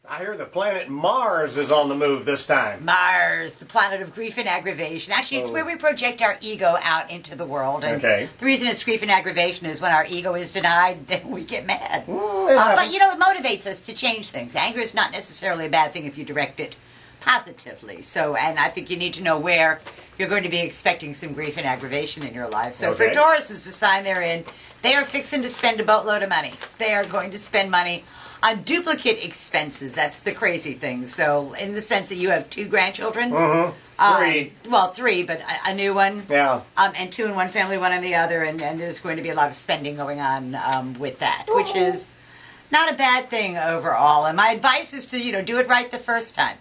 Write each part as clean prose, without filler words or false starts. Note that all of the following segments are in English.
I hear the planet Mars is on the move this time. Mars, the planet of grief and aggravation. Actually, it's where we project our ego out into the world. And Okay. the reason it's grief and aggravation is when our ego is denied, then we get mad. It But, happens. you know, it motivates us to change things. Anger is not necessarily a bad thing if you direct it positively. So, and I think you need to know where you're going to be expecting some grief and aggravation in your life. So for Okay. Taurus, is the sign they're in. They are fixing to spend a boatload of money. They are going to spend money on duplicate expenses. That's the crazy thing. So in the sense that you have 2 grandchildren. Three. Well, 3, but a new one. Yeah. And 2 in one family, 1 in the other. And there's going to be a lot of spending going on with that, which is not a bad thing overall. And my advice is to, do it right the first time.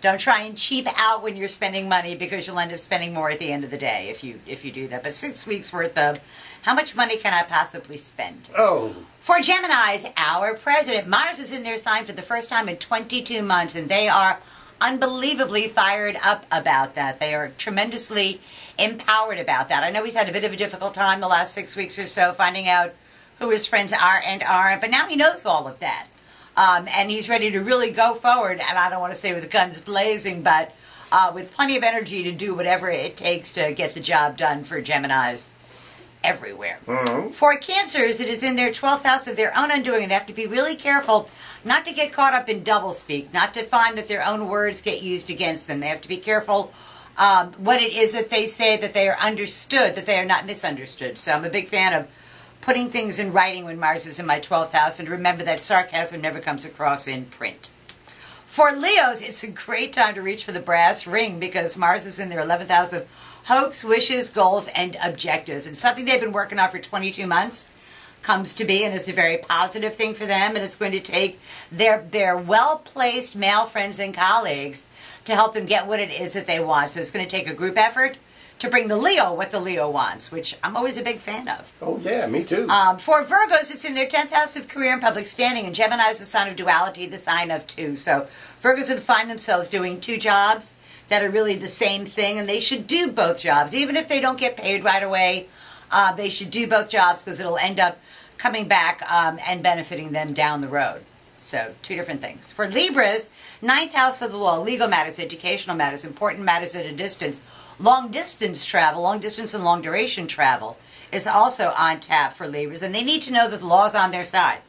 Don't try and cheap out when you're spending money, because you'll end up spending more at the end of the day if you do that. But 6 weeks worth of how much money can I possibly spend? Oh. For Geminis, our president, Mars is in their sign for the first time in 22 months, and they are unbelievably fired up about that. They are tremendously empowered about that. I know he's had a bit of a difficult time the last 6 weeks or so finding out who his friends are and aren't, but now he knows all of that. And he's ready to really go forward, and I don't want to say with guns blazing, but with plenty of energy to do whatever it takes to get the job done for Geminis everywhere. For Cancers, it is in their 12th house of their own undoing, and they have to be really careful not to get caught up in doublespeak, not to find that their own words get used against them. They have to be careful what it is that they say, that they are understood, that they are not misunderstood. So I'm a big fan of putting things in writing when Mars is in my 12th house, and remember that sarcasm never comes across in print. For Leos, it's a great time to reach for the brass ring, because Mars is in their 11th house of hopes, wishes, goals, and objectives. And something they've been working on for 22 months comes to be, and it's a very positive thing for them, and it's going to take their well-placed male friends and colleagues to help them get what it is that they want. So it's going to take a group effort to bring the Leo what the Leo wants, which I'm always a big fan of. Oh, yeah, me too. For Virgos, it's in their 10th house of career and public standing, and Gemini is the sign of duality, the sign of 2. So Virgos would find themselves doing 2 jobs that are really the same thing, and they should do both jobs. Even if they don't get paid right away, they should do both jobs, because it'll end up coming back and benefiting them down the road. So 2 different things. For Libras, 9th house of the law, legal matters, educational matters, important matters at a distance. Long distance travel, long distance and long duration travel is also on tap for Libras, and they need to know that the law is on their side.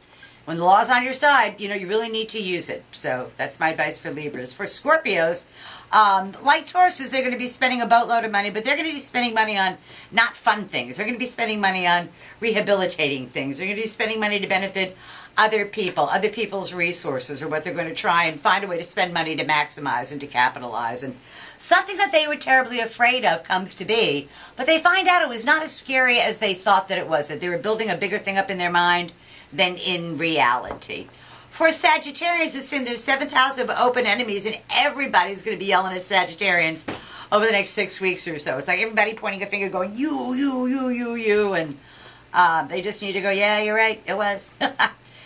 When the law is on your side, you really need to use it. So that's my advice for Libras. For Scorpios, like Tauruses, they're going to be spending a boatload of money, but they're going to be spending money on not fun things. They're going to be spending money on rehabilitating things. They're going to be spending money to benefit other people, other people's resources, or what they're going to try and find a way to spend money to maximize and to capitalize. And something that they were terribly afraid of comes to be, but they find out it was not as scary as they thought that it was, that they were building a bigger thing up in their mind than in reality. For Sagittarians, it's in their 7th house of open enemies, and everybody's going to be yelling at Sagittarians over the next 6 weeks or so. It's like everybody pointing a finger going, you, and they just need to go, yeah, you're right, it was.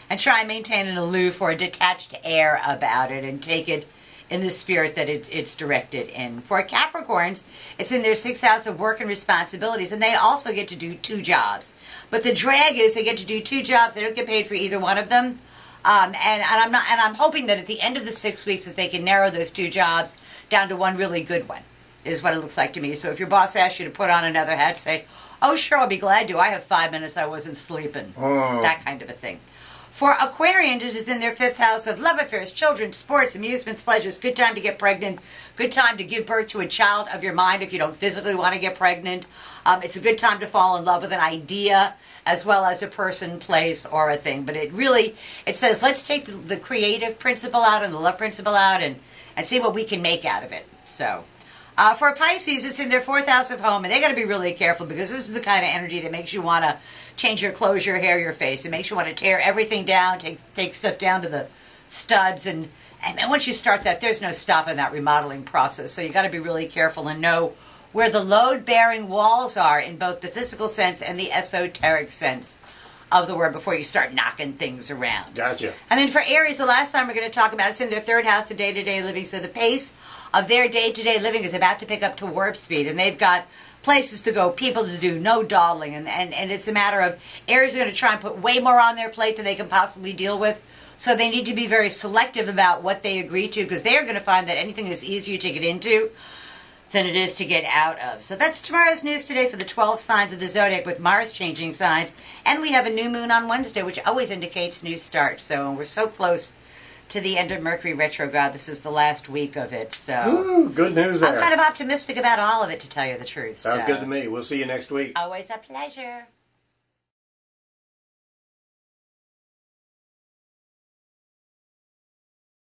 And try and maintain an aloof or a detached air about it, and take it in the spirit that it's directed in. For Capricorns, it's in their 6th house of work and responsibilities, and they also get to do 2 jobs. But the drag is they get to do 2 jobs. They don't get paid for either one of them. And I'm hoping that at the end of the 6 weeks that they can narrow those 2 jobs down to one really good one, is what it looks like to me. So if your boss asks you to put on another hat, say, oh, sure, I'll be glad to. I have 5 minutes. I wasn't sleeping. That kind of a thing. For Aquarians, it is in their 5th house of love affairs, children, sports, amusements, pleasures. Good time to get pregnant. Good time to give birth to a child of your mind if you don't physically want to get pregnant. It's a good time to fall in love with an idea as well as a person, place, or a thing. But it says, let's take the creative principle out and the love principle out and see what we can make out of it. So, for Pisces, it's in their 4th house of home, and they got to be really careful, because this is the kind of energy that makes you want to change your clothes, your hair, your face. It makes you want to tear everything down, take stuff down to the studs, and once you start that, there's no stopping that remodeling process. So you got to be really careful and know where the load-bearing walls are in both the physical sense and the esoteric sense of the word before you start knocking things around. Gotcha. And then for Aries, the last time we're going to talk about, it's in their 3rd house of day-to-day living. So the pace of their day-to-day living is about to pick up to warp speed, and they've got places to go, people to do, no dawdling, and it's a matter of Aries are going to try and put way more on their plate than they can possibly deal with So they need to be very selective about what they agree to, because they are going to find that anything is easier to get into than it is to get out of. So that's tomorrow's news today for the 12 signs of the zodiac, with Mars changing signs. And we have a new moon on Wednesday, which always indicates new starts. So we're so close to the end of Mercury retrograde. This is the last week of it. So Ooh, good news there. I'm kind of optimistic about all of it, to tell you the truth. Sounds so. good to me. We'll see you next week. Always a pleasure.